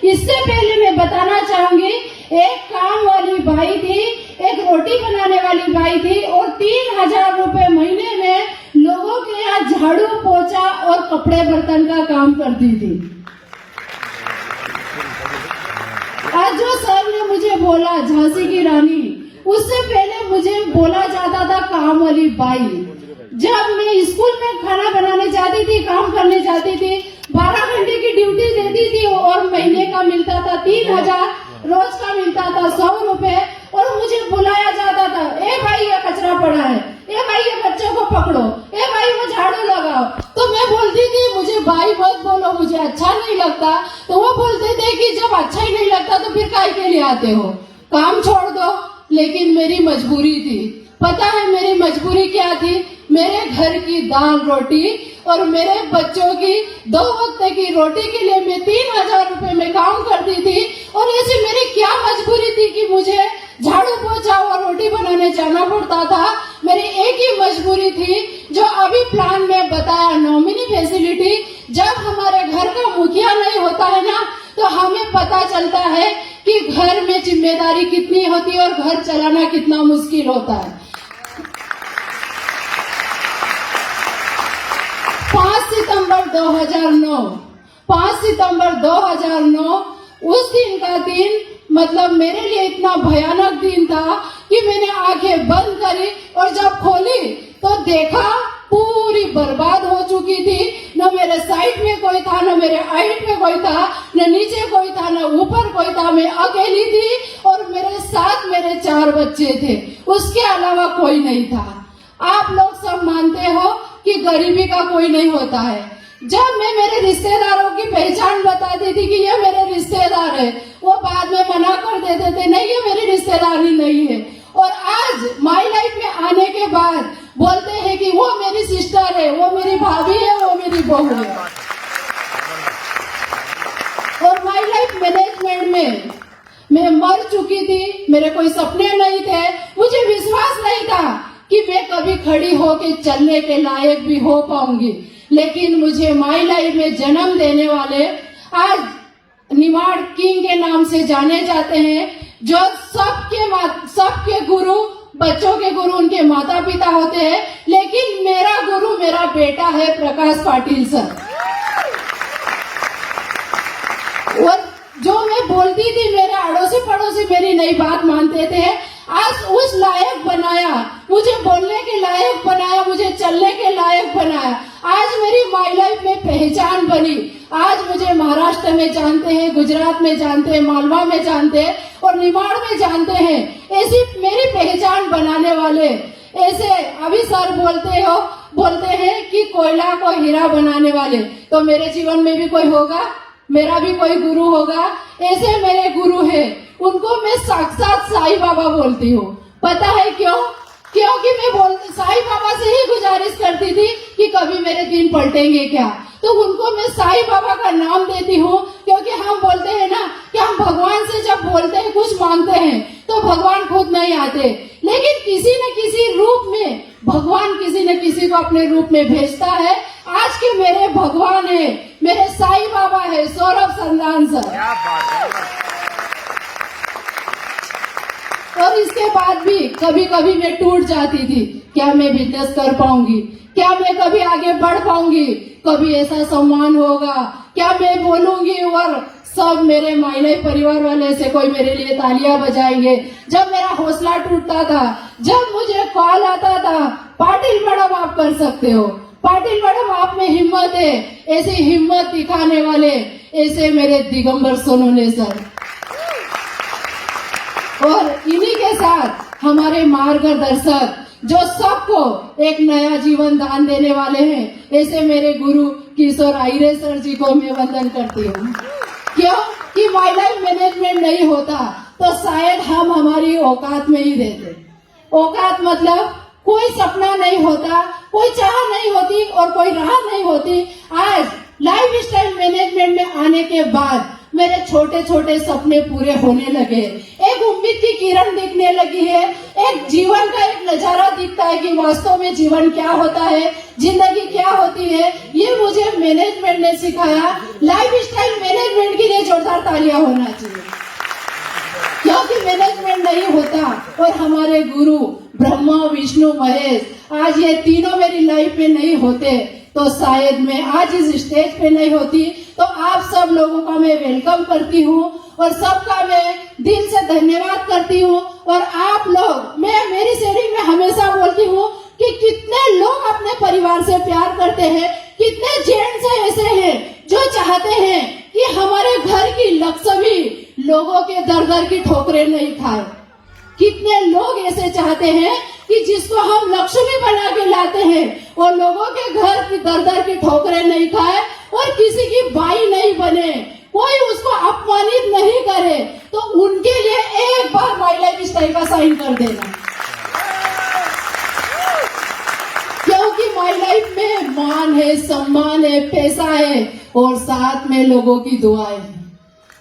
इससे पहले मैं बताना चाहूंगी, एक काम वाली बाई थी, एक रोटी बनाने वाली बाई थी और 3,000 रुपए महीने में लोगों के यहाँ झाड़ू पोछा और कपड़े बर्तन का काम करती थी। आज जो सर ने मुझे बोला झांसी की रानी, उससे पहले मुझे बोला जाता था काम वाली बाई। जब मैं स्कूल में खाना बनाने जाती थी, काम करने जाती थी, 12 घंटे की ड्यूटी देती थी और महीने का मिलता था 3,000, रोज का मिलता था 100 रुपए। और मुझे बुलाया जाता था, ए भाई ये कचरा पड़ा है, ए भाई ये बच्चों को पकड़ो, ए भाई वो झाड़ू लगाओ। तो मैं बोलती थी मुझे भाई मत बोलो, मुझे अच्छा नहीं लगता। तो वो बोलते थे कि जब अच्छा ही नहीं लगता तो फिर काहे के लिए आते हो, काम छोड़ दो। लेकिन मेरी मजबूरी थी। पता है मेरी मजबूरी क्या थी? मेरे घर की दाल रोटी और मेरे बच्चों की 2 वक्त की रोटी के लिए मैं 3,000 रुपए में काम करती थी। और ऐसी मेरी क्या मजबूरी थी कि मुझे झाड़ू पोछा और रोटी बनाने जाना पड़ता था। मेरी एक ही मजबूरी थी, जो अभी प्लान में बताया, नॉमिनी फैसिलिटी। जब हमारे घर का मुखिया नहीं होता है ना, तो हमें पता चलता है कि घर में जिम्मेदारी कितनी होती है और घर चलाना कितना मुश्किल होता है। 5 सितंबर 2009 उस दिन का दिन मतलब मेरे लिए इतना भयानक दिन था कि मैंने आंखें बंद करी और जब खोली तो देखा पूरी बर्बाद हो चुकी थी। न मेरे साइड में कोई था, न मेरे हाइट में कोई था, न नीचे कोई था, न ऊपर कोई था। मैं अकेली थी और मेरे साथ मेरे 4 बच्चे थे, उसके अलावा कोई नहीं था। आप लोग सब मानते हो कि गरीबी का कोई नहीं होता है। जब मैं मेरे रिश्तेदारों की पहचान बताती थी कि ये मेरे रिश्तेदार है, वो बाद में मना कर देते थे, नहीं ये मेरी रिश्तेदारी नहीं है। और आज माई लाइफ में आने के बाद बोलते हैं कि वो मेरी सिस्टर है, वो मेरी भाभी है, वो मेरी बहू है। और माई लाइफ मैनेजमेंट में मैं मर चुकी थी, मेरे कोई सपने नहीं थे, मुझे विश्वास नहीं था कि मैं कभी खड़ी होके चलने के लायक भी हो पाऊंगी। लेकिन मुझे माई लाइफ में जन्म देने वाले आज निमाड़ किंग के नाम से जाने जाते हैं, जो सबके गुरु, बच्चों के गुरु उनके माता पिता होते हैं। लेकिन मेरा गुरु मेरा बेटा है प्रकाश पाटिल सर। और जो मैं बोलती थी मेरे अड़ोसी पड़ोसी मेरी नई बात मानते थे, आज उस लायक बनाया, मुझे बोलने के लायक बनाया, मुझे चलने के लायक बनाया। आज मेरी माई लाइफ में पहचान बनी। आज मुझे महाराष्ट्र में जानते हैं, गुजरात में जानते हैं, मालवा में जानते हैं और निमाड़ में जानते हैं। ऐसी मेरी पहचान बनाने वाले, ऐसे अभी सर बोलते हैं कि कोयला को हीरा बनाने वाले, तो मेरे जीवन में भी कोई होगा, मेरा भी कोई गुरु होगा। ऐसे मेरे गुरु है, उनको मैं साक्षात साईं बाबा बोलती हूँ। पता है क्यों? क्योंकि मैं साईं बाबा से ही गुजारिश करती थी कि कभी मेरे दिन पलटेंगे क्या, तो उनको मैं साईं बाबा का नाम देती हूँ। क्योंकि हम बोलते हैं ना कि हम भगवान से जब बोलते हैं, कुछ मांगते हैं, तो भगवान खुद नहीं आते, लेकिन किसी न किसी रूप में भगवान किसी न किसी को अपने रूप में भेजता है। आज के मेरे भगवान है, मेरे साईं बाबा है, सौरभ संधान सर। और इसके बाद भी कभी कभी मैं टूट जाती थी, क्या मैं बिजनेस कर पाऊंगी, क्या मैं कभी आगे बढ़ पाऊंगी, कभी ऐसा सम्मान होगा, क्या मैं बोलूंगी और सब मेरे मायने परिवार वाले से कोई मेरे लिए तालियां बजाएंगे। जब मेरा हौसला टूटता था, जब मुझे कॉल आता था, पाटिल मैडम आप कर सकते हो, पाटिल मैडम आप में हिम्मत है, ऐसी हिम्मत दिखाने वाले ऐसे मेरे दिगंबर सोनोने सर। और इन्हीं के साथ हमारे मार्गदर्शक जो सबको एक नया जीवन दान देने वाले हैं, ऐसे मेरे गुरु किशोर आयरे सर जी को मैं वंदन करती हूँ। क्यों कि माई लाइफ मैनेजमेंट नहीं होता तो शायद हम हमारी औकात में ही रहते। औकात मतलब कोई सपना नहीं होता, कोई चाह नहीं होती और कोई राह नहीं होती। आज लाइफ स्टाइल मैनेजमेंट में आने के बाद मेरे छोटे छोटे सपने पूरे होने लगे, एक उम्मीद की किरण दिखने लगी है, एक जीवन का एक नजारा दिखता है कि वास्तव में जीवन क्या होता है, जिंदगी क्या होती है। ये मुझे मैनेजमेंट ने सिखाया। लाइफ स्टाइल मैनेजमेंट के लिए जोरदार तालियां होना चाहिए, क्योंकि मैनेजमेंट नहीं होता और हमारे गुरु ब्रह्मा विष्णु महेश आज ये तीनों मेरी लाइफ में नहीं होते तो शायद मैं आज इस स्टेज पे नहीं होती। तो आप सब लोगों का मैं वेलकम करती हूँ और सबका मैं दिल से धन्यवाद करती हूँ। और आप लोग, मैं मेरी शेयरिंग में हमेशा बोलती हूँ कि कितने लोग अपने परिवार से प्यार करते हैं, कितने जेंट्स ऐसे हैं जो चाहते हैं कि हमारे घर की लक्ष्मी लोगों के दर दर की ठोकरें नहीं खाए। कितने लोग ऐसे चाहते हैं कि जिसको हम लक्ष्मी बना के लाते हैं और लोगों के घर की दर दर की ठोकरें नहीं खाए और किसी की बाई नहीं बने, कोई उसको अपमानित नहीं करे। तो उनके लिए एक बार माई लाइफ स्टाइल का साइन कर देना, क्योंकि माई लाइफ में मान है, सम्मान है, पैसा है और साथ में लोगों की दुआएं हैं।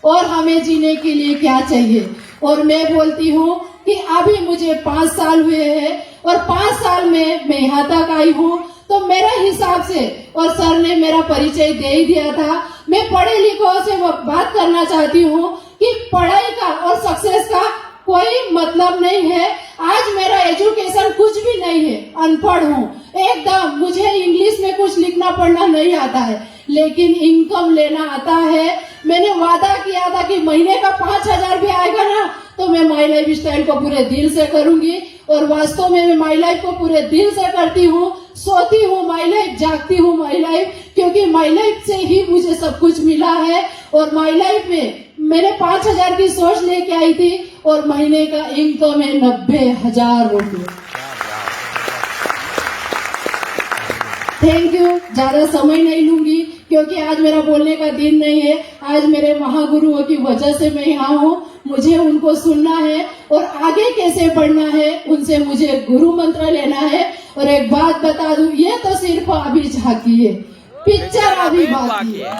और हमें जीने के लिए क्या चाहिए? और मैं बोलती हूँ कि अभी मुझे 5 साल हुए हैं और 5 साल में मैं यहाँ तक आई हूँ। तो मेरे हिसाब से, और सर ने मेरा परिचय दे ही दिया था, मैं पढ़े लिखों से बात करना चाहती हूँ कि पढ़ाई का और सक्सेस का कोई मतलब नहीं है। आज मेरा एजुकेशन कुछ भी नहीं है, अनपढ़ हूँ एकदम, मुझे इंग्लिश में कुछ लिखना पढ़ना नहीं आता है, लेकिन इनकम लेना आता है। मैंने वादा किया था कि महीने का 5,000 भी आएगा ना तो मैं माई लाइफ स्टाइल को पूरे दिल से करूंगी। और वास्तव में मैं माई लाइफ को पूरे दिल से करती हूँ। सोती हूँ माई लाइफ, जागती हूँ माई लाइफ, क्योंकि माई लाइफ से ही मुझे सब कुछ मिला है। और माई लाइफ में मैंने 5,000 की सोच लेके आई थी और महीने का इनकम है 90,000 रुपये। Thank you. ज्यादा समय नहीं लूंगी क्योंकि आज मेरा बोलने का दिन नहीं है। आज मेरे महागुरुओं की वजह से मैं यहाँ हूँ, मुझे उनको सुनना है और आगे कैसे बढ़ना है उनसे मुझे गुरु मंत्र लेना है। और एक बात बता दूं, ये तो सिर्फ अभी झांकी है, पिक्चर अभी बाकी है।